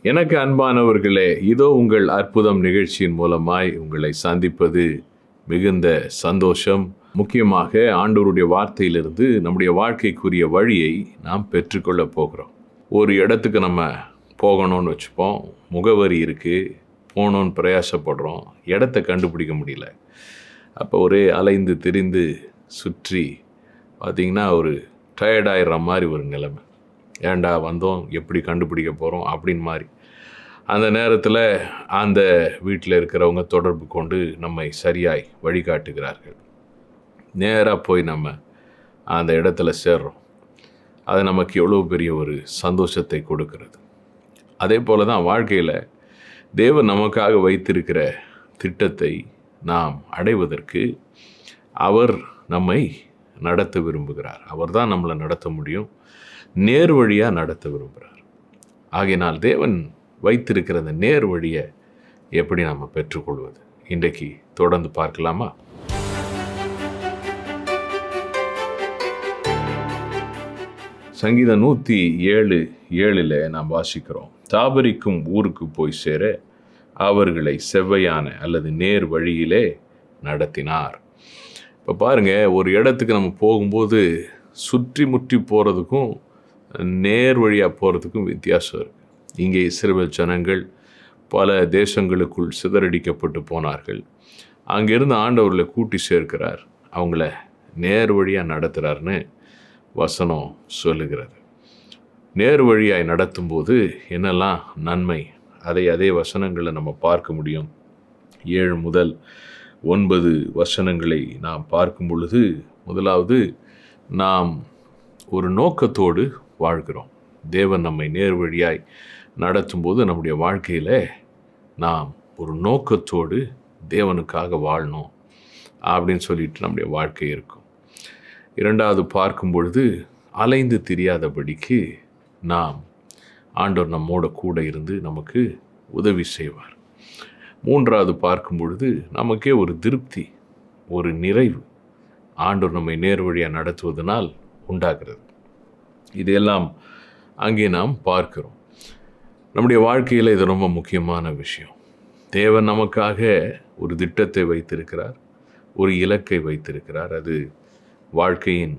எனக்கு அன்பானவர்களே, இதோ உங்கள் அற்புதம் நிகழ்ச்சியின் மூலமாய் உங்களை சந்திப்பது மிகுந்த சந்தோஷம். முக்கியமாக ஆண்டவருடைய வார்த்தையிலிருந்து நம்முடைய வாழ்க்கைக்குரிய வழியை நாம் பெற்றுக்கொள்ள போகிறோம். ஒரு இடத்துக்கு நம்ம போகணும்னு வச்சுப்போம், முகவரி இருக்குது, போகணுன்னு பிரயாசப்படுறோம், இடத்த கண்டுபிடிக்க முடியல. அப்போ ஒரே அலைந்து திரிந்து சுற்றி பார்த்திங்கன்னா ஒரு டயர்டாயிடுற மாதிரி ஒரு நிலைமை. ஏண்டா வந்தோம், எப்படி கண்டுபிடிக்க போகிறோம் அப்படின்னு மாதிரி. அந்த நேரத்தில் அந்த வீட்டில் இருக்கிறவங்க தொடர்பு கொண்டு நம்மை சரியாய் வழிகாட்டுகிறார்கள். நேராக போய் நம்ம அந்த இடத்துல சேர்றோம். அது நமக்கு எவ்வளோ பெரிய ஒரு சந்தோஷத்தை கொடுக்கிறது. அதே போல் தான் வாழ்க்கையில் தேவன் நமக்காக வைத்திருக்கிற திட்டத்தை நாம் அடைவதற்கு அவர் நம்மை நடத்த விரும்புகிறார். அவர் தான் நம்மளை நடத்த முடியும், நேர் வழியாக நடத்த விரும்புகிறார். ஆகையினால் தேவன் வைத்திருக்கிற அந்த நேர் வழியை எப்படி நாம் பெற்றுக்கொள்வது, இன்றைக்கு தொடர்ந்து பார்க்கலாமா? சங்கீதம் 107:7 நாம் வாசிக்கிறோம், தாபரிக்கும் ஊருக்கு போய் சேர அவர்களை செவ்வையான அல்லது நேர் வழியிலே நடத்தினார். இப்போ பாருங்கள், ஒரு இடத்துக்கு நம்ம போகும்போது சுற்றி முற்றி போகிறதுக்கும் நேர் வழியாக போகிறதுக்கும் வித்தியாசம் இருக்குது. இங்கே இஸ்ரவேல் ஜனங்கள் பல தேசங்களுக்குள் சிதறடிக்கப்பட்டு போனார்கள். அங்கிருந்து ஆண்டவர்களை கூட்டி சேர்க்கிறார், அவங்கள நேர் வழியாக நடத்துகிறார்னு வசனம் சொல்லுகிறது. நேர் வழியாய் நடத்தும்போது என்னெல்லாம் நன்மை, அதே வசனங்களை நம்ம பார்க்க முடியும். 7 முதல் 9 வசனங்களை நாம் பார்க்கும் பொழுது, முதலாவது, நாம் ஒரு நோக்கத்தோடு வாழ்கிறோம். தேவன் நம்மை நேர் வழியாய் நடத்தும்போது நம்முடைய வாழ்க்கையில் நாம் ஒரு நோக்கத்தோடு தேவனுக்காக வாழணும் அப்படின்னு சொல்லிட்டு நம்முடைய வாழ்க்கை இருக்கும். இரண்டாவது பார்க்கும் பொழுது, அலைந்து திரியாதபடிக்கு நாம் ஆண்டவர் நம்மோட கூட இருந்து நமக்கு உதவி செய்வார். மூன்றாவது பார்க்கும் பொழுது, நமக்கே ஒரு திருப்தி, ஒரு நிறைவு ஆண்டவர் நம்மை நேர் வழியாக நடத்துவதனால் உண்டாகிறது. இதையெல்லாம் அங்கே நாம் பார்க்கிறோம். நம்முடைய வாழ்க்கையில் இது ரொம்ப முக்கியமான விஷயம். தேவன் நமக்காக ஒரு திட்டத்தை வைத்திருக்கிறார், ஒரு இலக்கை வைத்திருக்கிறார். அது வாழ்க்கையின்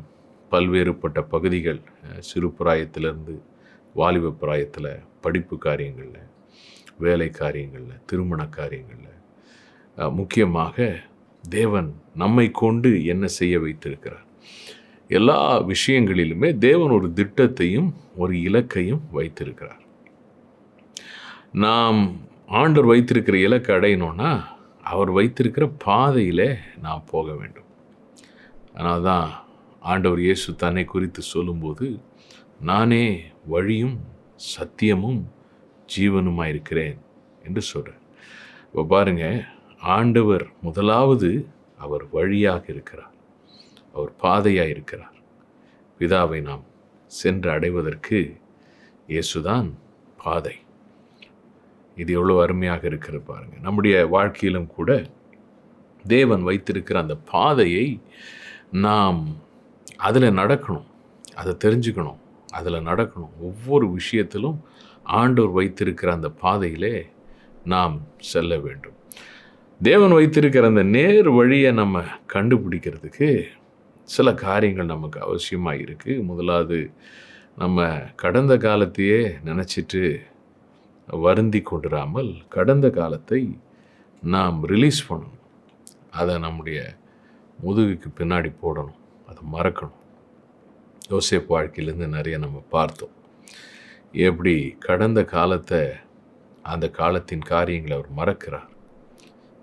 பல்வேறுபட்ட பகுதிகள், சிறு பிராயத்திலிருந்து வாலிப பிராயத்தில், படிப்பு காரியங்களில், வேலை காரியங்களில், திருமண காரியங்களில், முக்கியமாக தேவன் நம்மை கொண்டு என்ன செய்ய வைத்திருக்கிறார். எல்லா விஷயங்களிலுமே தேவன் ஒரு திட்டத்தையும் ஒரு இலக்கையும் வைத்திருக்கிறார். நாம் ஆண்டவர் வைத்திருக்கிற இலக்கை அடையணும்னா அவர் வைத்திருக்கிற பாதையிலே நாம் போக வேண்டும். அதனால தான் ஆண்டவர் இயேசு தன்னை குறித்து சொல்லும்போது, நானே வழியும் சத்தியமும் ஜீவனுமாக இருக்கிறேன் என்று சொல்கிறார். இப்போ பாருங்கள், ஆண்டவர் முதலாவது அவர் வழியாக இருக்கிறார், அவர் பாதையாக இருக்கிறார். பிதாவை நாம் சென்று அடைவதற்கு இயேசுதான் பாதை. இது எவ்வளோ அருமையாக இருக்கிறது பாருங்கள். நம்முடைய வாழ்க்கையிலும் கூட தேவன் வைத்திருக்கிற அந்த பாதையை நாம் அதில் நடக்கணும், அதை தெரிஞ்சுக்கணும், அதில் நடக்கணும். ஒவ்வொரு விஷயத்திலும் ஆண்டவர் வைத்திருக்கிற அந்த பாதையிலே நாம் செல்ல வேண்டும். தேவன் வைத்திருக்கிற அந்த நேர் வழியை நம்ம கண்டுபிடிக்கிறதுக்கு சில காரியங்கள் நமக்கு அவசியமாக இருக்குது. முதலாவது, நம்ம கடந்த காலத்தையே நினச்சிட்டு வருந்தி கொண்டிராமல் கடந்த காலத்தை நாம் ரிலீஸ் பண்ணணும். அதை நம்முடைய முதுகுக்கு பின்னாடி போடணும், அதை மறக்கணும். யோசேப்பு வாழ்க்கையிலேருந்து நிறைய நம்ம பார்த்தோம். எப்படி கடந்த காலத்தை, அந்த காலத்தின் காரியங்களை அவர் மறக்கிறார்,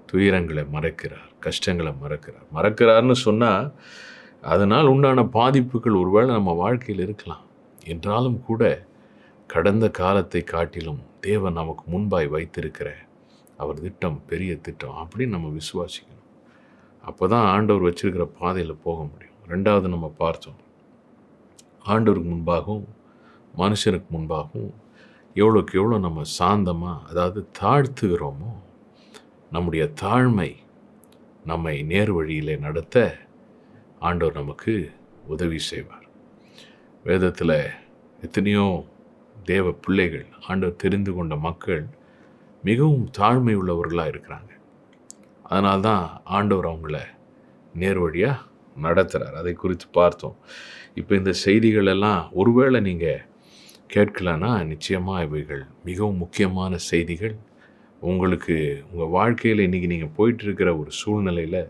துயரங்களை மறக்கிறார், கஷ்டங்களை மறக்கிறார்னு சொன்னால் அதனால் உண்டான பாதிப்புகள் ஒருவேளை நம்ம வாழ்க்கையில் இருக்கலாம். என்றாலும் கூட கடந்த காலத்தை காட்டிலும் தேவன் நமக்கு முன்பாய் வைத்திருக்கிற அவர் திட்டம் பெரிய திட்டம் அப்படின்னு நம்ம விசுவாசிக்கணும். அப்போ தான் ஆண்டவர் வச்சிருக்கிற பாதையில் போக முடியும். ரெண்டாவது, நம்ம பார்த்தோம், ஆண்டவருக்கு முன்பாகவும் மனுஷனுக்கு முன்பாகவும் எவ்வளோக்கு எவ்வளோ நம்ம சாந்தமாக, அதாவது தாழ்த்துகிறோமோ, நம்முடைய தாழ்மை நம்மை நேர் வழியிலே நடத்த ஆண்டவர் நமக்கு உதவி செய்வார். வேதத்தில் எத்தனையோ தேவ பிள்ளைகள், ஆண்டவர் தெரிந்து கொண்ட மக்கள் மிகவும் தாழ்மை உள்ளவர்களாக இருக்கிறாங்க. அதனால்தான் ஆண்டவர் அவங்கள நேர்வழியாக நடத்துகிறார். அதை குறித்து பார்த்தோம். இப்போ இந்த செய்திகள் எல்லாம் ஒருவேளை நீங்கள் கேட்கலன்னா நிச்சயமாக இவைகள் மிகவும் முக்கியமான செய்திகள். உங்களுக்கு உங்கள் வாழ்க்கையில் இன்றைக்கி நீங்கள் போயிட்டுருக்கிற ஒரு சூழ்நிலையில்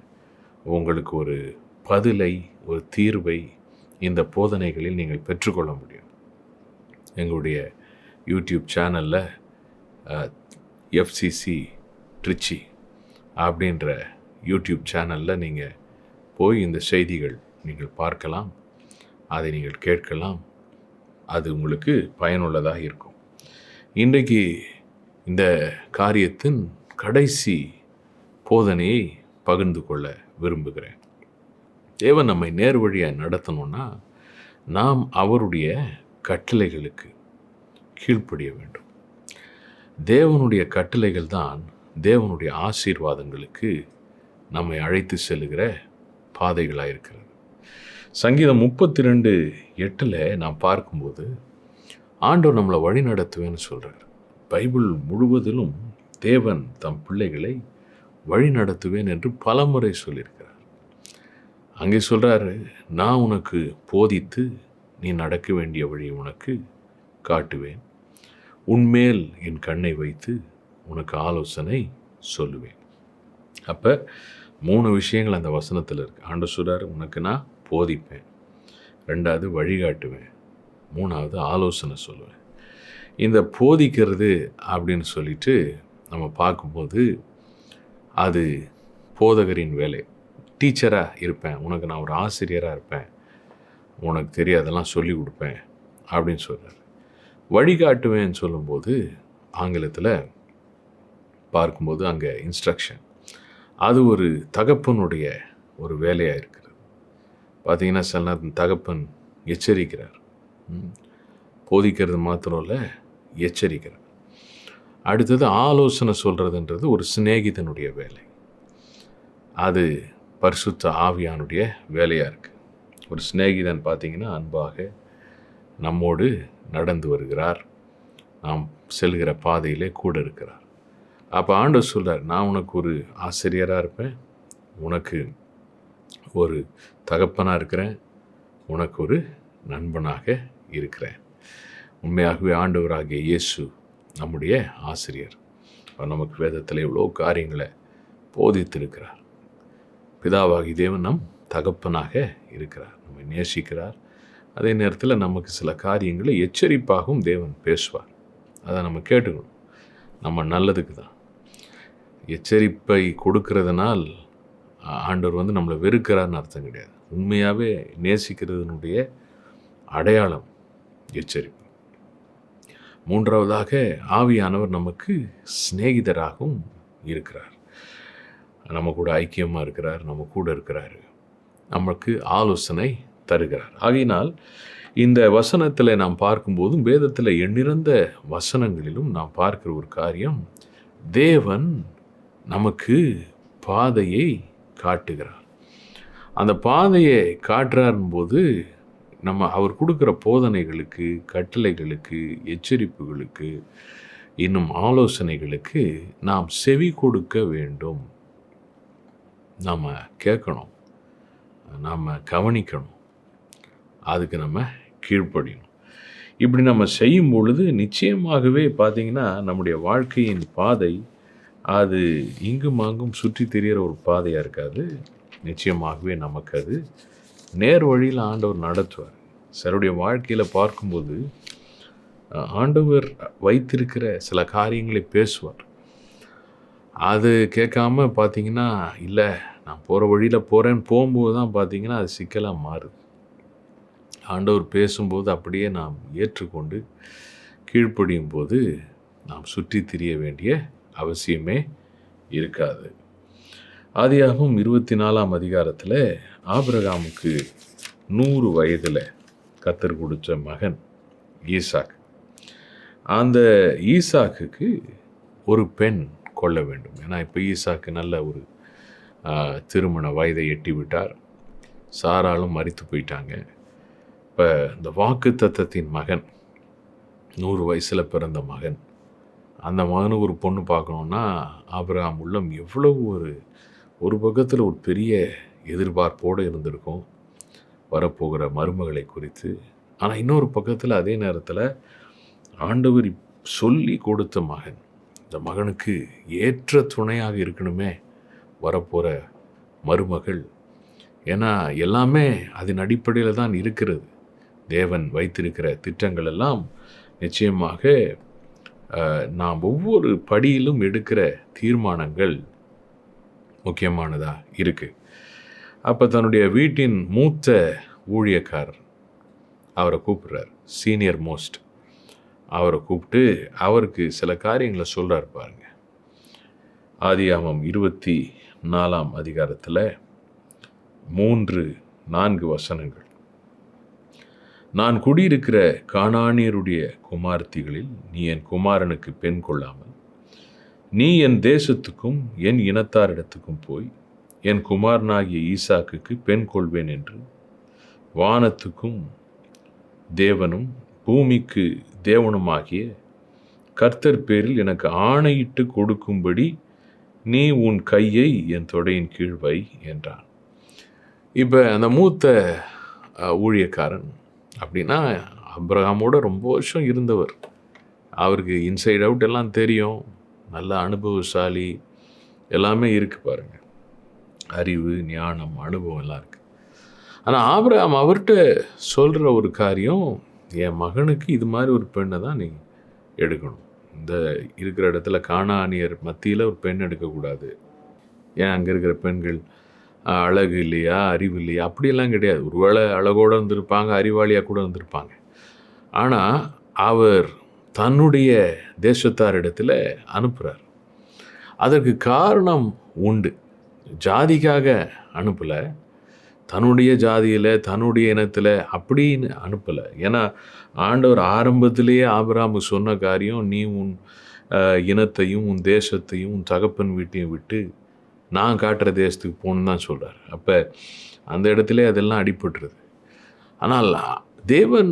உங்களுக்கு ஒரு பதிலை, ஒரு தீர்வை இந்த போதனைகளில் நீங்கள் பெற்றுக்கொள்ள முடியும். எங்களுடைய யூடியூப் சேனலில் எஃப்சிசி ட்ரிச்சி அப்படின்ற யூடியூப் சேனலில் நீங்கள் போய் இந்த செய்திகள் நீங்கள் பார்க்கலாம், அதை நீங்கள் கேட்கலாம். அது உங்களுக்கு பயனுள்ளதாக இருக்கும். இன்றைக்கு இந்த காரியத்தின் கடைசி போதனையை பகிர்ந்து கொள்ள விரும்புகிறேன். தேவன் நம்மை நேர்வழியாக நடத்தணும்னா நாம் அவருடைய கட்டளைகளுக்கு கீழ்ப்படிய வேண்டும். தேவனுடைய கட்டளைகள் தான் தேவனுடைய ஆசீர்வாதங்களுக்கு நம்மை அழைத்து செல்லுகிற பாதைகளாக இருக்கிறது. சங்கீதம் 32:8 நாம் பார்க்கும்போது ஆண்டவர் நம்மளை வழி நடத்துவேன்னு சொல்கிறார். பைபிள் முழுவதிலும் தேவன் தம் பிள்ளைகளை வழி நடத்துவேன் என்று பலமுறை சொல்லியிருக்கிறார். அங்கே சொல்கிறாரு, நான் உனக்கு போதித்து நீ நடக்க வேண்டிய வழி உனக்கு காட்டுவேன், உன்மேல் என் கண்ணை வைத்து உனக்கு ஆலோசனை சொல்லுவேன். அப்போ 3 விஷயங்கள் அந்த வசனத்தில் இருக்குது. ஆண்டவர் சொல்கிறார், உனக்கு நான் போதிப்பேன், 2வது வழிகாட்டுவேன், 3வது ஆலோசனை சொல்லுவேன். இந்த போதிக்கிறது அப்படின்னு சொல்லிட்டு நம்ம பார்க்கும்போது அது போதகரின் வேலை. டீச்சராக இருப்பேன், உனக்கு நான் ஒரு ஆசிரியராக இருப்பேன், உனக்கு தெரியாதெல்லாம் சொல்லி கொடுப்பேன் அப்படின்னு சொல்கிறார். வழிகாட்டுவேன்னு சொல்லும்போது ஆங்கிலத்தில் பார்க்கும்போது அங்கே இன்ஸ்ட்ரக்ஷன், அது ஒரு தகப்பனுடைய ஒரு வேலையாக இருக்கிறது. பார்த்தீங்கன்னா சில நேரம் தகப்பன் எச்சரிக்கிறார், போதிக்கிறது மாத்திரம் இல்லை, எச்சரிக்கிறார். அடுத்தது ஆலோசனை சொல்கிறதுன்றது ஒரு சிநேகிதனுடைய வேலை. அது பரிசுத்த ஆவியானுடைய வேலையாக இருக்குது. ஒரு சிநேகிதன் பார்த்திங்கன்னா அன்பாக நம்மோடு நடந்து வருகிறார், நாம் செல்கிற பாதையிலே கூட இருக்கிறார். அப்போ ஆண்டவர் சொல்கிறார், நான் உனக்கு ஒரு ஆசிரியராக இருப்பேன், உனக்கு ஒரு தகப்பனாக இருக்கிறேன், உனக்கு ஒரு நண்பனாக இருக்கிறேன். உண்மையாகவே ஆண்டவராகிய இயேசு நம்முடைய ஆசிரியர். நமக்கு வேதத்தில் எவ்வளோ காரியங்களை போதித்திருக்கிறார். பிதாவாகி தேவன் நம் தகப்பனாக இருக்கிறார், நம்மை நேசிக்கிறார். அதே நேரத்தில் நமக்கு சில காரியங்களை எச்சரிப்பாகவும் தேவன் பேசுவார். அதை நம்ம கேட்டுக்கணும், நம்ம நல்லதுக்கு தான். எச்சரிப்பை கொடுக்கறதுனால் ஆண்டவர் நம்மளை வெறுக்கிறார்னு அர்த்தம் கிடையாது. உண்மையாகவே நேசிக்கிறதுனுடைய அடையாளம் எச்சரிப்பு. 3வதாக ஆவியானவர் நமக்கு சிநேகிதராகவும் இருக்கிறார். நம்ம கூட ஐக்கியமாக இருக்கிறார், நம்ம கூட இருக்கிறார், நமக்கு ஆலோசனை தருகிறார். ஆகையினால் இந்த வசனத்தில் நாம் பார்க்கும்போதும் வேதத்தில் எண்ணிறந்த வசனங்களிலும் நாம் பார்க்கிற ஒரு காரியம், தேவன் நமக்கு பாதையை காட்டுகிறார். அந்த பாதையை காட்டுறாரும்போது நம்ம அவர் கொடுக்குற போதனைகளுக்கு, கட்டளைகளுக்கு, எச்சரிப்புகளுக்கு, இன்னும் ஆலோசனைகளுக்கு நாம் செவி கொடுக்க வேண்டும். நாம் கேட்கணும், நாம் கவனிக்கணும், அதுக்கு நம்ம கீழ்ப்படியணும். இப்படி நம்ம செய்யும் பொழுது நிச்சயமாகவே பார்த்திங்கன்னா நம்முடைய வாழ்க்கையின் பாதை அது இங்கும் அங்கும் சுற்றி திரிகிற ஒரு பாதையாக இருக்காது. நிச்சயமாகவே நமக்கு அது நேர் வழியில் ஆண்டவர் நடத்துவார். சிலருடைய வாழ்க்கையில் பார்க்கும்போது ஆண்டவர் வைத்திருக்கிற சில காரியங்களை பேசுவார். அது கேட்காம பார்த்திங்கன்னா, இல்லை நான் போகிற வழியில் போகிறேன்னு போகும்போது தான் பார்த்திங்கன்னா அது சிக்கலாக மாறுது. ஆண்டவர் பேசும்போது அப்படியே நாம் ஏற்றுக்கொண்டு கீழ்ப்படியும் போது நாம் சுற்றி திரிய வேண்டிய அவசியமே இருக்காது. ஆதியாகமம் 24ஆம் அதிகாரத்தில் ஆபிரகாமுக்கு 100 வயதில் கர்த்தர் கொடுத்த மகன் ஈசாக். அந்த ஈசாக்குக்கு ஒரு பெண் கொள்ள வேண்டும். ஏன்னா இப்போ ஈசாக்கு நல்ல ஒரு திருமண வயதை எட்டி விட்டார், சாராலும் மரித்து போயிட்டாங்க. இப்போ இந்த வாக்கு தத்தத்தின் மகன் 100 வயசில் பிறந்த மகன். அந்த மகனுக்கு ஒரு பொண்ணு பார்க்கணுன்னா ஆபிரகாம் உள்ளம் எவ்வளவு ஒரு பக்கத்தில் ஒரு பெரிய எதிர்பார்ப்போடு இருந்திருக்கும் வரப்போகிற மருமகளை குறித்து. ஆனால் இன்னொரு பக்கத்தில் அதே நேரத்தில் ஆண்டவர் சொல்லி கொடுத்த மகன், இந்த மகனுக்கு ஏற்ற துணையாக இருக்கணுமே வரப்போகிற மருமகள். ஏன்னா எல்லாமே அதன் அடிப்படையில் தான் இருக்கிறது. தேவன் வைத்திருக்கிற திட்டங்கள் எல்லாம் நிச்சயமாக நாம் ஒவ்வொரு படியிலும் எடுக்கிற தீர்மானங்கள் முக்கியமானதாக இருக்குது. அப்போ தன்னுடைய வீட்டின் மூத்த ஊழியக்காரர் அவரை கூப்பிட்றார், சீனியர் மோஸ்ட். அவரை கூப்பிட்டு அவருக்கு சில காரியங்களை சொல்கிறார் பாருங்க. ஆதியாகமம் 24ஆம் அதிகாரத்தில் 3-4 வசனங்கள். நான் குடியிருக்கிற கானானியருடைய குமாரத்திகளில் நீ என் குமாரனுக்கு பெண் கொள்ளாமல் நீ என் தேசத்துக்கும் என் இனத்தாரிடத்துக்கும் போய் என் குமாரனாகிய ஈசாக்குக்கு பெண் கொள்வேன் என்று வானத்துக்கும் தேவனும் பூமிக்கு தேவனுமாகிய கர்த்தர் பேரில் எனக்கு ஆணையிட்டு கொடுக்கும்படி நீ உன் கையை என் தொடையின் கீழ் வை என்றான். இப்போ அந்த மூத்த ஊழியக்காரன் அப்படின்னா ஆபிரகாமோட ரொம்ப வருஷம் இருந்தவர். அவருக்கு இன்சைட் அவுட் எல்லாம் தெரியும், நல்ல அனுபவசாலி, எல்லாமே இருக்குது பாருங்கள். அறிவு, ஞானம், அனுபவம் எல்லாம் இருக்குது. ஆனால் ஆபிரகாம் அவர்கிட்ட சொல்கிற ஒரு காரியம், என் மகனுக்கு இது மாதிரி ஒரு பெண்ணை தான் நீ எடுக்கணும். இந்த இருக்கிற இடத்துல கானானியர் மத்தியில் ஒரு பெண் எடுக்கக்கூடாது. ஏன் அங்கே இருக்கிற பெண்கள் அழகு இல்லையா, அறிவு இல்லையா, அப்படியெல்லாம் கிடையாது. ஒருவேளை அழகோடு இருந்திருப்பாங்க, அறிவாளியாக கூட இருந்திருப்பாங்க. ஆனால் அவர் தன்னுடைய தேசத்தாரிடத்தில் அனுப்புகிறார். அதற்கு காரணம் உண்டு. ஜாதிக்காக அனுப்பலை, தன்னுடைய ஜாதியில் தன்னுடைய இனத்தில் அப்படின்னு அனுப்பலை. ஏன்னா ஆண்டவர் ஆரம்பத்திலேயே ஆபிரகாமுக்கு சொன்ன காரியம், நீ உன் இனத்தையும் உன் தேசத்தையும் உன் தகப்பன் வீட்டையும் விட்டு நான் காட்டுற தேசத்துக்கு போகணுன்னு தான் சொல்கிறார். அப்போ அந்த இடத்துல அதெல்லாம் அடிபட்டுருது. ஆனால் தேவன்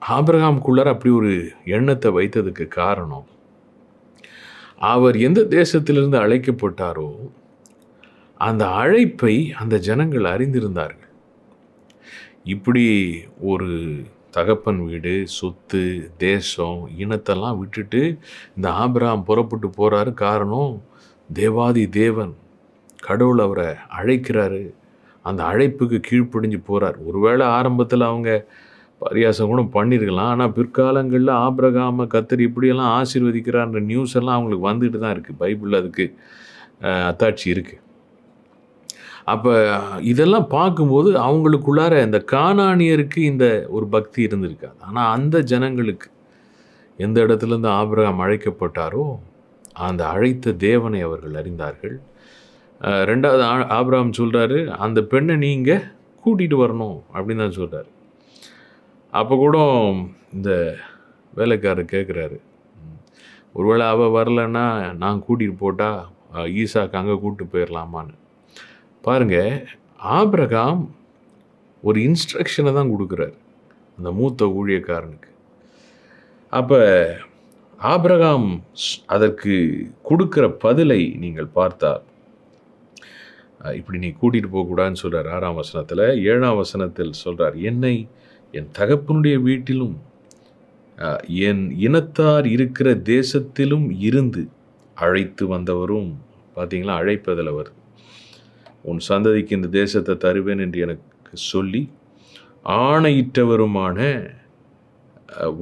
ஆபிரகாமுக்குள்ளார அப்படி ஒரு எண்ணத்தை வைத்ததுக்கு காரணம், அவர் எந்த தேசத்திலிருந்து அழைக்கப்பட்டாரோ அந்த அழைப்பை அந்த ஜனங்கள் அறிந்திருந்தார்கள். இப்படி ஒரு தகப்பன் வீடு, சொத்து, தேசம், இனத்தெல்லாம் விட்டுட்டு இந்த ஆபிரகாம் புறப்பட்டு போகிறாரு. காரணம், தேவாதி தேவன் கடவுள் அவரை அழைக்கிறாரு, அந்த அழைப்புக்கு கீழ்ப்படிஞ்சு போகிறார். ஒருவேளை ஆரம்பத்தில் அவங்க பரியாசம் கூட பண்ணியிருக்கலாம். ஆனால் பிற்காலங்களில் ஆபிரகாமை கர்த்தர் இப்படியெல்லாம் ஆசீர்வதிக்கிறார்ன்ற நியூஸ் எல்லாம் அவங்களுக்கு வந்துட்டு தான் இருக்குது. பைபிளில் அதுக்கு அத்தாட்சி இருக்குது. அப்போ இதெல்லாம் பார்க்கும்போது அவங்களுக்குள்ளார இந்த கானானியருக்கு இந்த ஒரு பக்தி இருந்திருக்காது. ஆனால் அந்த ஜனங்களுக்கு எந்த இடத்துலேருந்து ஆபிரகாம் அழைக்கப்பட்டாரோ அந்த அழைத்த தேவனை அவர்கள் அறிந்தார்கள். ரெண்டாவது ஆபிரகாம் சொல்கிறாரு, அந்த பெண்ணை நீங்கள் கூட்டிகிட்டு வரணும் அப்படின்னு தான் சொல்கிறார். அப்போ கூட இந்த வேலைக்காரர் கேட்குறாரு, ஒருவேளை அவள் வரலைன்னா நான் கூட்டிகிட்டு போட்டால் ஈசாக்கு அங்கே கூப்பிட்டு போயிடலாமான்னு. பாருங்கள், ஆபிரகாம் ஒரு இன்ஸ்ட்ரக்ஷனை தான் கொடுக்குறாரு அந்த மூத்த ஊழியக்காரனுக்கு. அப்போ ஆபிரகாம் அதற்கு கொடுக்குற பதிலை நீங்கள் பார்த்தால், இப்படி நீ கூட்டிகிட்டு போகக்கூடாதுன்னு சொல்கிறார் 6ஆம் வசனத்தில். 7ஆம் வசனத்தில் சொல்கிறார், என்னை என் தகப்பனுடைய வீட்டிலும் என் இனத்தார் இருக்கிற தேசத்திலும் இருந்து அழைத்து வந்தவரும். பார்த்தீங்களா, அழைப்பதில் வருது. உன் சந்ததிக்கு இந்த தேசத்தை தருவேன் என்று எனக்கு சொல்லி ஆணையிட்டவருமான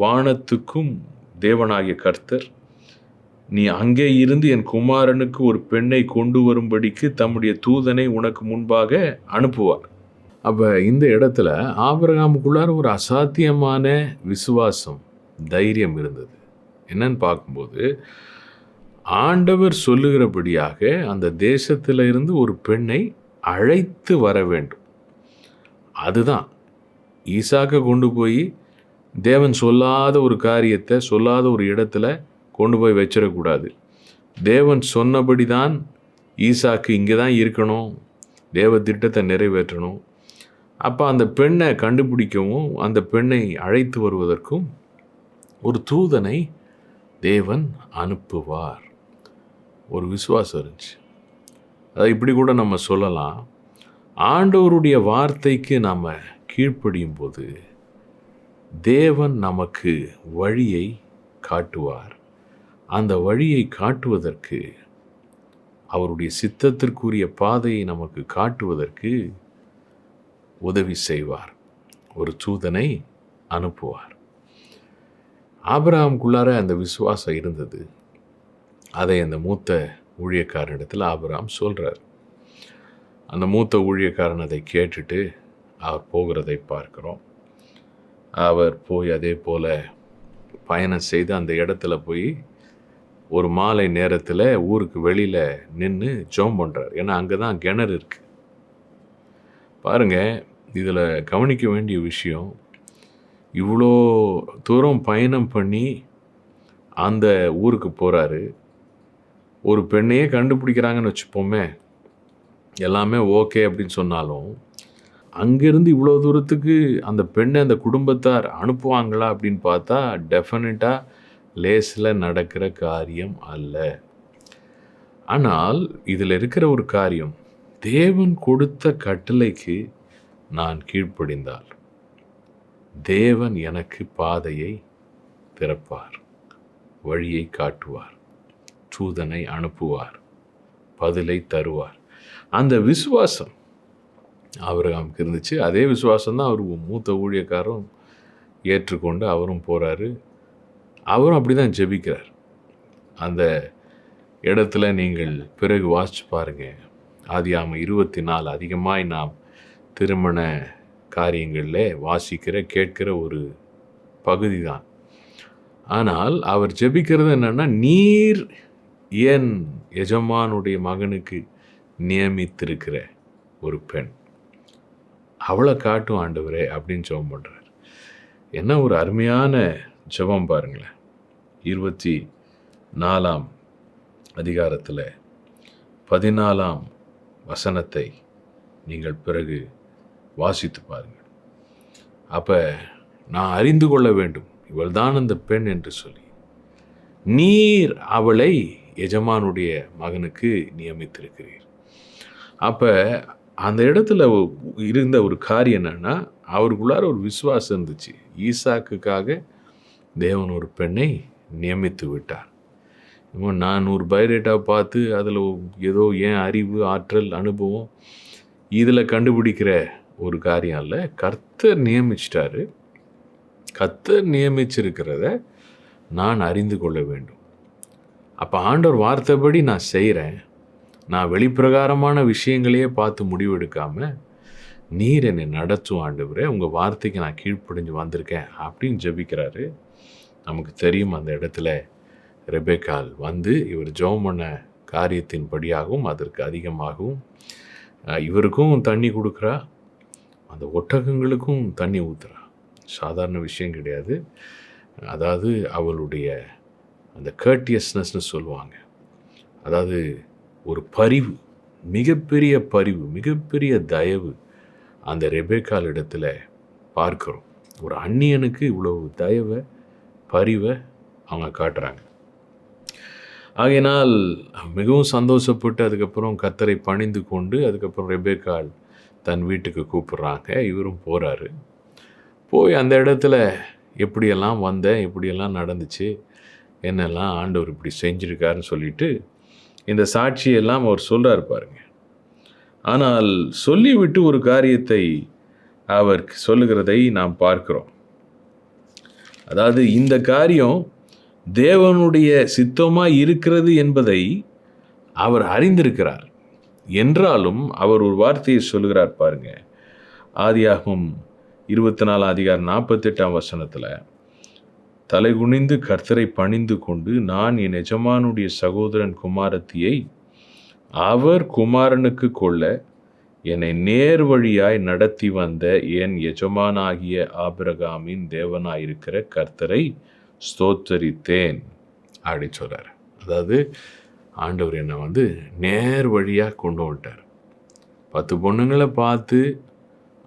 வானத்துக்கும் தேவனாகிய கர்த்தர் நீ அங்கே இருந்து என் குமாரனுக்கு ஒரு பெண்ணை கொண்டு வரும்படிக்கு தம்முடைய தூதனை உனக்கு முன்பாக அனுப்புவார். அப்போ இந்த இடத்துல ஆபிரகாமுக்குள்ளார ஒரு அசாத்தியமான விசுவாசம், தைரியம் இருந்தது. என்னன்னு பார்க்கும்போது, ஆண்டவர் சொல்லுகிறபடியாக அந்த தேசத்தில் இருந்து ஒரு பெண்ணை அழைத்து வர வேண்டும். அதுதான் ஈசாக்கை கொண்டு போய் தேவன் சொல்லாத ஒரு காரியத்தை சொல்லாத ஒரு இடத்துல கொண்டு போய் வச்சிடக்கூடாது. தேவன் சொன்னபடி தான் ஈசாக்கு இங்கே தான் இருக்கணும், தேவ திட்டத்தை நிறைவேற்றணும். அப்போ அந்த பெண்ணை கண்டுபிடிக்கவும் அந்த பெண்ணை அழைத்து வருவதற்கும் ஒரு தூதனை தேவன் அனுப்புவார். ஒரு விசுவாசம் இருந்துச்சு. அதை இப்படி கூட நம்ம சொல்லலாம், ஆண்டவருடைய வார்த்தைக்கு நாம் கீழ்ப்படியும் போது தேவன் நமக்கு வழியை காட்டுவார். அந்த வழியை காட்டுவதற்கு, அவருடைய சித்தத்திற்குரிய பாதையை நமக்கு காட்டுவதற்கு உதவி செய்வார். ஒரு தூதனை அனுப்புவார். ஆபிரகாமுக்குள்ளார அந்த விசுவாசம் இருந்தது. அதை அந்த மூத்த ஊழியக்காரனிடத்தில் ஆபிரகாம் சொல்கிறார். அந்த மூத்த ஊழியக்காரன் அதை கேட்டுட்டு அவர் போகிறதை பார்க்குறோம். அவர் போய் அதே போல் பயணம் செய்து அந்த இடத்துல போய் ஒரு மாலை நேரத்தில் ஊருக்கு வெளியில் நின்று ஜெபம் பண்ணுறார். ஏன்னா அங்கே தான் கிணறு இருக்குது. பாருங்கள், இதில் கவனிக்க வேண்டிய விஷயம், இவ்வளோ தூரம் பயணம் பண்ணி அந்த ஊருக்கு போகிறாரு. ஒரு பெண்ணையே கண்டுபிடிக்கிறாங்கன்னு வச்சுப்போமே, எல்லாமே ஓகே அப்படின்னு சொன்னாலும், அங்கேருந்து இவ்வளோ தூரத்துக்கு அந்த பெண்ணை அந்த குடும்பத்தார் அனுப்புவாங்களா அப்படின்னு பார்த்தா டெஃபினட்டாக லேஸில் நடக்கிற காரியம் அல்ல. ஆனால் இதில் இருக்கிற ஒரு காரியம், தேவன் கொடுத்த கட்டளைக்கு நான் கீழ்ப்படிந்தால் தேவன் எனக்கு பாதையை திறப்பார், வழியை காட்டுவார், தூதனை அனுப்புவார், பதிலை தருவார். அந்த விசுவாசம் ஆபிரகாமுக்கு இருந்துச்சு. அதே விசுவாசம் தான் அவர் மூத்த ஊழியக்காரரும் ஏற்றுக்கொண்டு அவரும் போகிறாரு. அவரும் அப்படி தான் ஜெபிக்கிறார். அந்த இடத்துல நீங்கள் பிறகு வாசிச்சு பாருங்கள். ஆதியாகமம் 24 அதிகமாய் நாம் திருமண காரியங்களில் வாசிக்கிற கேட்கிற ஒரு பகுதி தான். ஆனால் அவர் ஜெபிக்கிறது என்னென்னா, நீர் என் எஜமானுடைய மகனுக்கு நியமித்திருக்கிற ஒரு பெண், அவளை காட்டும் ஆண்டவரே அப்படின்னு ஜெபம் பண்ணுறார். என்ன ஒரு அருமையான ஜெபம் பாருங்களேன். 24ஆம் அதிகாரத்தில் 14ஆம் வசனத்தை நீங்கள் பிறகு வாசித்து பாருங்கள். அப்போ நான் அறிந்து கொள்ள வேண்டும், இவள் தான் அந்த பெண் என்று சொல்லி, நீர் அவளை எஜமானுடைய மகனுக்கு நியமித்திருக்கிறீர். அப்போ அந்த இடத்துல இருந்த ஒரு காரியம் என்னன்னா, அவருக்குள்ளார ஒரு விசுவாசம் இருந்துச்சு. ஈசாக்குக்காக தேவன் ஒரு பெண்ணை நியமித்து விட்டார். இவன் 400 பைரேட்டாக பார்த்து அதில் ஏதோ ஏன் அறிவு, ஆற்றல், அனுபவம் இதில் கண்டுபிடிக்கிற ஒரு காரியம் இல்லை. கர்த்தர் நியமிச்சிட்டாரு. கர்த்தர் நியமிச்சிருக்கிறத நான் அறிந்து கொள்ள வேண்டும். அப்போ ஆண்டவர் வார்த்தைப்படி நான் செய்கிறேன். நான் வெளிப்பிரகாரமான விஷயங்களையே பார்த்து முடிவெடுக்காமல், நீர் என்னை நடத்தும் ஆண்டவரே, உங்கள் வார்த்தைக்கு நான் கீழ்ப்படிஞ்சு வந்திருக்கேன் அப்படின்னு ஜெபிக்கிறாரு. நமக்கு தெரியும், அந்த இடத்துல ரெபேக்காள் வந்து இவர் ஜெபம் பண்ண காரியத்தின் படியாகவும் அதற்கு அதிகமாகவும் இவருக்கும் தண்ணி கொடுக்குறா, அந்த ஒட்டகங்களுக்கும் தண்ணி ஊற்றுறா. சாதாரண விஷயம் கிடையாது. அதாவது அவளுடைய அந்த கர்டியஸ்னஸ்னு சொல்லுவாங்க, அதாவது ஒரு பரிவு, மிகப்பெரிய பரிவு, மிகப்பெரிய தயவு அந்த ரெபேக்காள் இடத்துல பார்க்குறோம். ஒரு அந்நியனுக்கு இவ்வளவு தயவை, பரிவை அவங்க காட்டுறாங்க. ஆகையினால் மிகவும் சந்தோஷப்பட்டு அதுக்கப்புறம் கர்த்தரை பணிந்து கொண்டு அதுக்கப்புறம் ரெபேக்காள் தன் வீட்டுக்கு கூப்பிட்றாங்க. இவரும் போகிறாரு. போய் அந்த இடத்துல எப்படியெல்லாம் வந்தேன், எப்படியெல்லாம் நடந்துச்சு, என்னெல்லாம் ஆண்டவர் இப்படி செஞ்சுருக்காருன்னு சொல்லிட்டு இந்த சாட்சியெல்லாம் அவர் சொல்கிறார் பாருங்க. ஆனால் சொல்லிவிட்டு ஒரு காரியத்தை அவர் சொல்லுகிறதை நாம் பார்க்கிறோம். அதாவது இந்த காரியம் தேவனுடைய சித்தமாக இருக்கிறது என்பதை அவர் அறிந்திருக்கிறார். என்றாலும் அவர் ஒரு வார்த்தையை சொல்லுகிறார் பாருங்க. ஆதியாகமம் 24 அதிகாரம் 48ஆம் வசனத்தில், தலைகுனிந்து கர்த்தரை பணிந்து கொண்டு, நான் என் எஜமானுடைய சகோதரன் குமாரத்தியை அவர் குமாரனுக்கு கொள்ள என்னை நேர் வழியாய் நடத்தி வந்த என் எஜமானாகிய ஆபிரகாமின் தேவனாயிருக்கிற கர்த்தரை ஸ்தோத்தரித்தேன் அப்படின்னு சொல்கிறார். அதாவது ஆண்டவர் என்னை வந்து நேர் வழியாக கொண்டு வந்துட்டார். 10 பொண்ணுங்களை பார்த்து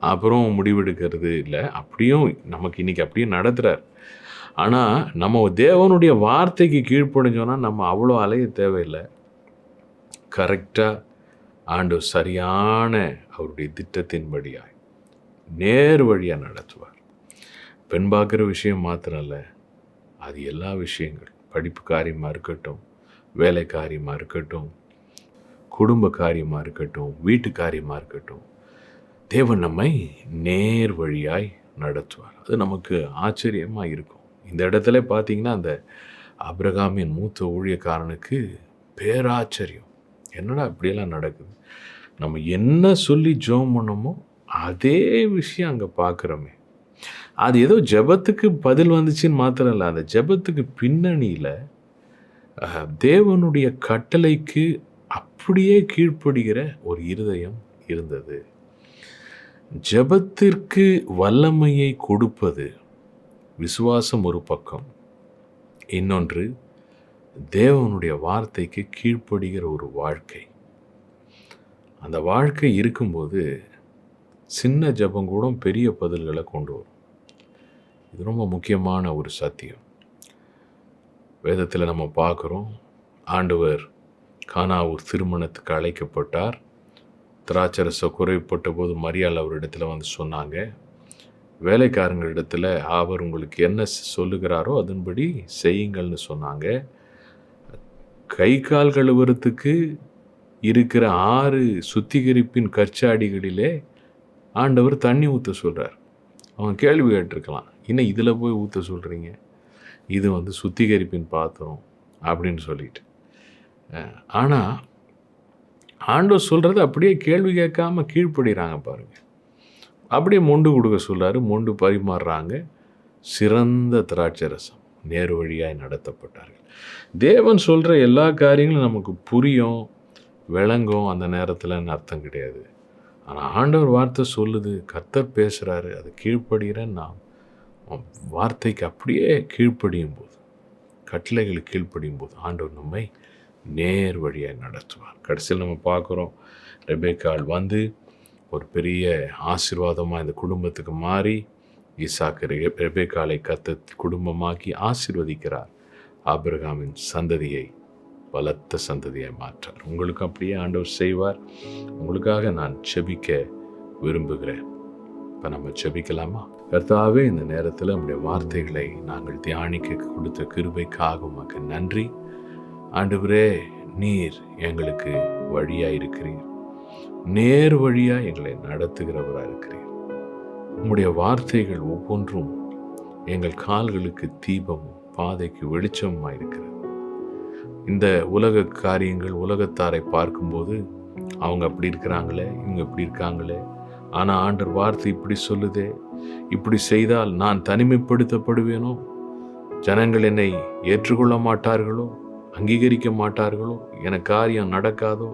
அப்புறம் முடிவெடுக்கிறது இல்லை, அப்படியும் நமக்கு இன்றைக்கி அப்படியே நடத்துகிறார். ஆனால் நம்ம தேவனுடைய வார்த்தைக்கு கீழ்ப்படிஞ்சோன்னா நம்ம அவ்வளோ அலைய தேவையில்லை. கரெக்டாக ஆண்டவர் சரியான அவருடைய திட்டத்தின்படியாய் நேர் வழியாக நடத்துவார். பெண் பார்க்குற விஷயம் மாத்திரம் இல்லை, அது எல்லா விஷயங்கள், படிப்பு காரியமாக இருக்கட்டும், வேலை காரியமாக இருக்கட்டும், குடும்ப காரியமாக இருக்கட்டும், வீட்டு காரியமாக இருக்கட்டும், தேவன் நம்மை நேர் வழியாய் நடத்துவார். அது நமக்கு ஆச்சரியமாக இருக்கும். இந்த இடத்துல பார்த்தீங்கன்னா அந்த ஆபிரகாமின் மூத்த ஊழியக்காரனுக்கு பேராச்சரியம். என்னடா இப்படியெல்லாம் நடக்குது, நம்ம என்ன சொல்லி ஜெபம் பண்ணோமோ அதே விஷயம் அங்கே பார்க்குறோமே. அது ஏதோ ஜெபத்துக்கு பதில் வந்துச்சுன்னு மாத்திரம் இல்லை, அந்த ஜெபத்துக்கு பின்னணியில் தேவனுடைய கட்டளைக்கு அப்படியே கீழ்ப்படுகிற ஒரு இருதயம் இருந்தது. ஜெபத்திற்கு வல்லமையை கொடுப்பது விசுவாசம் ஒரு பக்கம், இன்னொன்று தேவனுடைய வார்த்தைக்கு கீழ்ப்படுகிற ஒரு வாழ்க்கை. அந்த வாழ்க்கை இருக்கும்போது சின்ன ஜெபம் கூட பெரிய பதில்களை கொண்டு வரும். இது ரொம்ப முக்கியமான ஒரு சத்தியம். வேதத்தில் நம்ம பார்க்குறோம், ஆண்டவர் கானாவூர் திருமணத்துக்கு அழைக்கப்பட்டார். திராட்சரச குறைப்பட்ட போது மரியாள் அவரிடத்துல வந்து சொன்னாங்க, வேலைக்காரங்களிடத்தில் அவர் உங்களுக்கு என்ன சொல்லுகிறாரோ அதன்படி செய்யுங்கள்னு சொன்னாங்க. கை கால் கழுவுறதுக்கு இருக்கிற 6 சுத்திகரிப்பின் கற்சாடிகளிலே ஆண்டவர் தண்ணி ஊற்ற சொல்கிறார். அவன் கேள்வி கேட்டிருக்கலாம், இன்னும் இதில் போய் ஊற்ற சொல்கிறீங்க, இது வந்து சுத்திகரிப்பின் பாத்திரம் அப்படின்னு சொல்லிட்டு. ஆனால் ஆண்டவர் சொல்கிறது அப்படியே கேள்வி கேட்காம கீழ்ப்படுகிறாங்க பாருங்கள். அப்படியே மொண்டு கொடுக்க சொல்கிறாரு, மொண்டு பரிமாறுறாங்க. சிறந்த திராட்சரசம் நேர் வழியாய் நடத்தப்பட்டார்கள். தேவன் சொல்கிற எல்லா காரியங்களும் நமக்கு புரியும், விளங்கும் அந்த நேரத்தில்னு அர்த்தம் கிடையாது. ஆனால் ஆண்டவர் வார்த்தை சொல்லுது, கர்த்தர் பேசுகிறாரு, அது கீழ்ப்படுகிறேன்னு நாம் வார்த்தைக்கு அப்படியே கீழ்ப்படியும் போது, கட்டளைகளுக்கு கீழ்ப்படியும் போது ஆண்டவர் நம்மை நேர் வழியாக நடத்துவார். கடைசியில் நம்ம பார்க்குறோம், ரெபேக்காள் வந்து ஒரு பெரிய ஆசீர்வாதமாக இந்த குடும்பத்துக்கு மாறி ஈசாக்கு ரெபேக்காளை குடும்பமாக்கி ஆசீர்வதிக்கிறார். ஆபிரகாமின் சந்ததியை பலத்த சந்ததியை மாற்றார். உங்களுக்கு அப்படியே ஆண்டவர் செய்வார். உங்களுக்காக நான் செபிக்க விரும்புகிறேன். இப்போ நம்ம செபிக்கலாமா? கர்த்தாவே, இந்த நேரத்தில் நம்முடைய வார்த்தைகளை நாங்கள் தியானிக்க கொடுத்த கிருபைக்காக உமக்கு நன்றி. ஆண்டவரே, நீர் எங்களுக்கு வழியாக இருக்கிறீர், நேர் வழியாக எங்களை நடத்துகிறவராக இருக்கிறீர். உம்முடைய வார்த்தைகள் ஒவ்வொன்றும் எங்கள் கால்களுக்கு தீபமும் பாதைக்கு வெளிச்சமாக இருக்கிறது. இந்த உலக காரியங்கள், உலகத்தாரை பார்க்கும்போது அவங்க அப்படி இருக்கிறாங்களே, இவங்க இப்படி இருக்காங்களே, ஆனால் ஆண்டவர் வார்த்தை இப்படி சொல்லுதே, இப்படி செய்தால் நான் தனிமைப்படுத்தப்படுவேனோ, ஜனங்கள் என்னை ஏற்றுக்கொள்ள மாட்டார்களோ, அங்கீகரிக்க மாட்டார்களோ, எனக்கு காரியம் நடக்காதோ,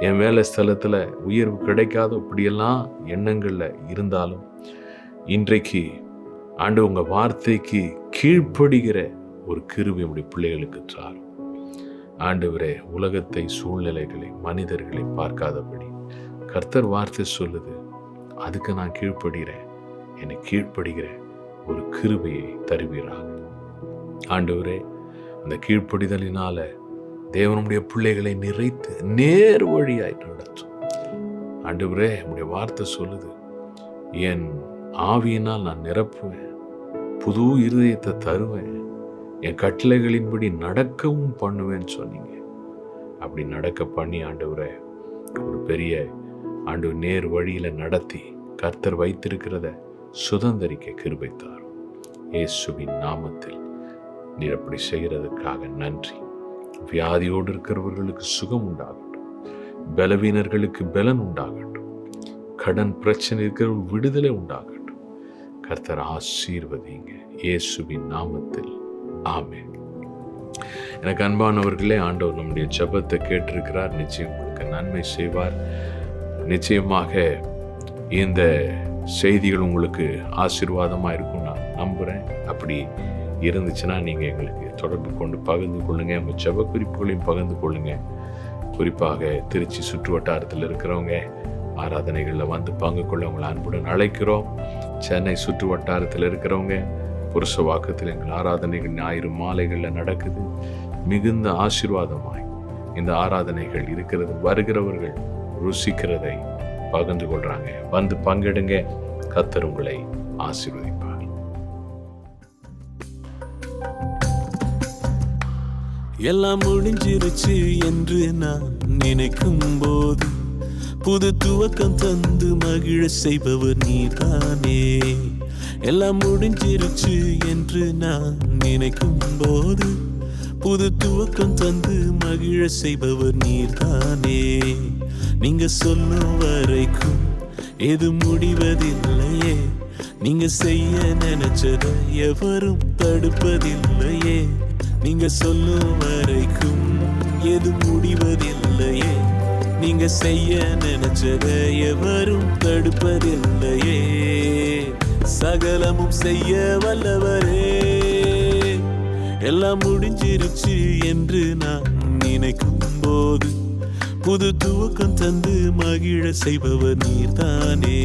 என் வேலை ஸ்தலத்தில் உயர்வு கிடைக்காதோ, இப்படியெல்லாம் எண்ணங்களில் இருந்தாலும் இன்றைக்கு ஆண்டவர் உங்கள் வார்த்தைக்கு கீழ்ப்படுகிற ஒரு கிருபை உடைய பிள்ளைகளுக்கு தாரும். ஆண்டவரே, உலகத்தை, சூழ்நிலைகளை, மனிதர்களை பார்க்காதபடி கர்த்தர் வார்த்தை சொல்லுது, அதுக்கு நான் கீழ்ப்படுகிறேன், என்னை கீழ்ப்படுகிற ஒரு கிருபையை தருவீராக. ஆண்டவரே, அந்த கீழ்ப்படிதலினால தேவனுடைய பிள்ளைகளை நிறைத்து நேர் வழியாய் நடத்தும். ஆண்டவரே, உடைய வார்த்தை சொல்லுது, என் ஆவியினால் நான் நிரப்புவேன், புது இருதயத்தை தருவேன், என் கட்டளைகளின்படி நடக்கவும் பண்ணுவேன்னு சொன்னீங்க. அப்படி நடக்க பண்ணி ஆண்டவரை ஒரு பெரிய ஆண்டவர் நேர் வழியில் நடத்தி கர்த்தர் வைத்திருக்கிறத சுதந்திரிக்க கிருபை தாரும். இயேசுவின் நாமத்தில் நீர் அப்படி செய்கிறதுக்காக நன்றி. வியாதியோடு இருக்கிறவர்களுக்கு சுகம் உண்டாகட்டும், பலவீனர்களுக்கு பலன் உண்டாகட்டும், கடன் பிரச்சனை இருக்கிறவர்கள் விடுதலை உண்டாகட்டும். கர்த்தர் ஆசீர்வதிங்க இயேசுவின் நாமத்தில். ஆமென். எனக்கு அன்பானவர்களே, ஆண்டவர் நம்முடைய ஜெபத்தை கேட்டிருக்கிறார். நிச்சயம் உங்களுக்கு நன்மை செய்வார். நிச்சயமாக இந்த செய்திகள் உங்களுக்கு ஆசீர்வாதமாக இருக்கும் நான் நம்புகிறேன். அப்படி இருந்துச்சுன்னா நீங்கள் எங்களுக்கு தொடர்பு கொண்டு பகிர்ந்து கொள்ளுங்கள். உங்கள் ஜெப குறிப்புகளையும் பகிர்ந்து கொள்ளுங்கள். குறிப்பாக திருச்சி சுற்று வட்டாரத்தில் இருக்கிறவங்க ஆராதனைகளில் வந்து பங்கு கொள்ள உங்களை அன்புடன் அழைக்கிறோம். சென்னை சுற்று வட்டாரத்தில் இருக்கிறவங்க புருஷவாக்கத்தில் எங்கள் ஆராதனைகள் ஞாயிறு மாலைகளில் நடக்குது. மிகுந்த ஆசீர்வாதமாய் இந்த ஆராதனைகள் இருக்கிறது. வருகிறவர்கள் ருசிக்கிறதை பகிர்ந்து கொள்றாங்க. வந்து பங்கெடுங்க. கர்த்தர் உங்களை ஆசீர்வதிப்பார். எல்லாம் முடிஞ்சிருச்சு என்று நான் நினைக்கும் போது புது துவக்கம் தந்து மகிழ செய்பவர் நீதானே. எல்லாம் முடிஞ்சிருச்சு என்று நான் நினைக்கும் போது புது துவக்கம் தந்து மகிழ செய்பவர் நீர்தானே. நீங்க சொல்லும் வரைக்கும் எது முடிவதில்லையே. நீங்க செய்ய நினைச்சத எவரும் தடுப்பதில்லையே. நீங்க சொல்லும் வரைக்கும் எது முடிவதில்லையே. நீங்க செய்ய நினைச்சத எவரும் தடுப்பதில்லையே. சகலமும் செய்ய வல்லவரே. எல்லாம் முடிஞ்சிருச்சு என்று நான் நினைக்கும் போது புது துவக்கம் தந்து மகிழ செய்பவர் நீர்தானே.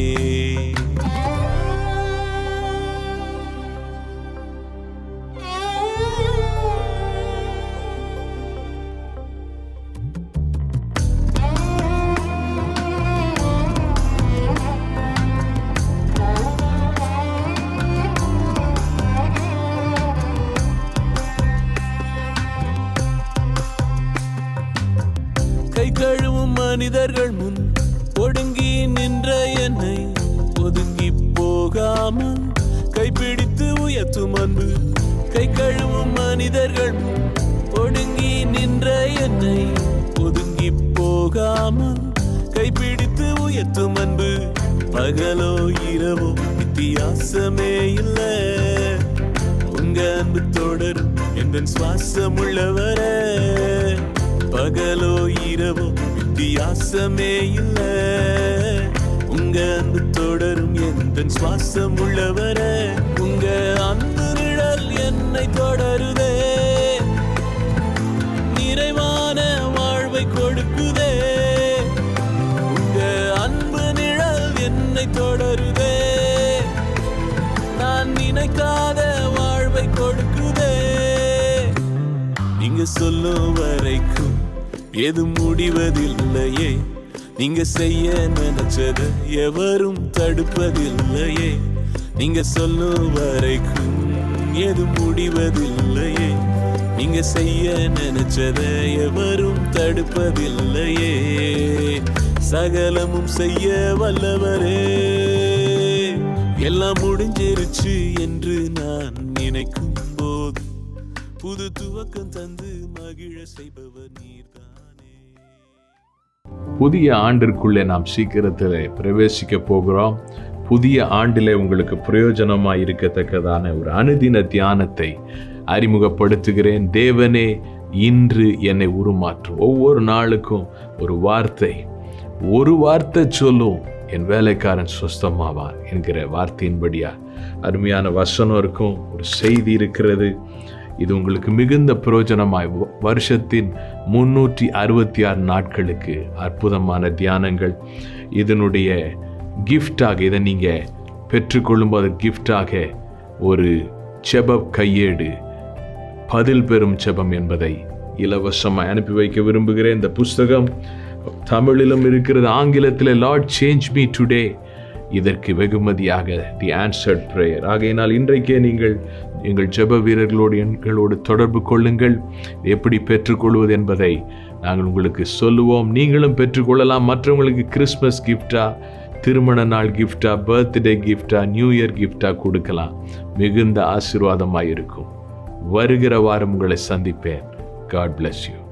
கை கழுவும் மனிதர்கள் முன் ஒடுங்கி நின்ற என்னை ஒதுங்கி போகாமல் கைப்பிடித்து உயர்த்தும் அன்பு. கை கழுவும் மனிதர்கள் முன் ஒடுங்கி நின்ற என்னை ஒதுங்கி போகாமல் கைப்பிடித்து உயர்த்தும் அன்பு. பகலோ இரவோ வித்தியாசமே இல்லை. உங்க அன்பு தொடரும் என்ற சுவாசம் உள்ளவரே. பகலோ இரவோ வித்தியாசமே இல்ல. உங்க அன்பு தொடரும் எந்த சுவாசம் உள்ளவரே. உங்க அன்பு நிழல் என்னை தொடருதே. நிறைவான வாழ்வை கொடுக்குதே. உங்க அன்பு நிழல் என்னை தொடருதே. நான் நினைக்காத வாழ்வை கொடுக்குதே. நீங்க சொல்லும் வரைக்கும் எது முடிவதில்லையே. நீங்க செய்ய நினைச்சத எவரும் தடுப்பதில்லையே. நீங்க சொல்லும் வரைக்கும் எது முடிவதில்லையே. நீங்க செய்ய நினைச்சத எவரும் தடுப்பதில்லையே. சகலமும் செய்ய வல்லவரே. எல்லாம் முடிஞ்சிருச்சு என்று நான் நினைக்கும் போது புது துவக்கம் தந்து மகிழ செய்பவர் நீர்தானே. புதிய ஆண்டிற்குள்ளே நாம் சீக்கிரத்தில் பிரவேசிக்க போகிறோம். புதிய ஆண்டிலே உங்களுக்கு பிரயோஜனமாக இருக்கத்தக்கதான ஒரு அனுதின தியானத்தை அறிமுகப்படுத்துகிறேன். தேவனே இன்று என்னை உருமாற்றும். ஒவ்வொரு நாளுக்கும் ஒரு வார்த்தை சொல்லும் என் வேலைக்காரன் சுஸ்தமாவான் என்கிற வார்த்தையின்படியா அருமையான வசனம் இருக்கும். ஒரு செய்தி இருக்கிறது. இது உங்களுக்கு மிகுந்த பிரயோஜனமாய் வருஷத்தின் 366 நாட்களுக்கு அற்புதமான தியானங்கள். இதனுடைய கிஃப்டாக இதை நீங்கள் பெற்றுக்கொள்ளும்போது கிஃப்டாக ஒரு செப கையேடு, பதில் பெறும் செபம் என்பதை இலவசமாக அனுப்பி வைக்க விரும்புகிறேன். இந்த புஸ்தகம் தமிழிலும் இருக்கிறது, ஆங்கிலத்தில் லார்ட் சேஞ்ச் மீ டுடே. இதற்கு வெகுமதியாக தி ஆன்சர்ட் பிரேயர். ஆகையினால் இன்றைக்கே நீங்கள் எங்கள் ஜெப வீரர்களோடு எங்களோடு தொடர்பு கொள்ளுங்கள். எப்படி பெற்றுக்கொள்வது என்பதை நாங்கள் உங்களுக்கு சொல்லுவோம். நீங்களும் பெற்றுக்கொள்ளலாம். மற்றவங்களுக்கு கிறிஸ்மஸ் கிஃப்டா, திருமண நாள் கிஃப்டா, பர்த்டே கிஃப்டா, நியூ இயர் கிஃப்டா கொடுக்கலாம். மிகுந்த ஆசீர்வாதமாக இருக்கும். வருகிற வாரம் உங்களை சந்திப்பேன். God bless you.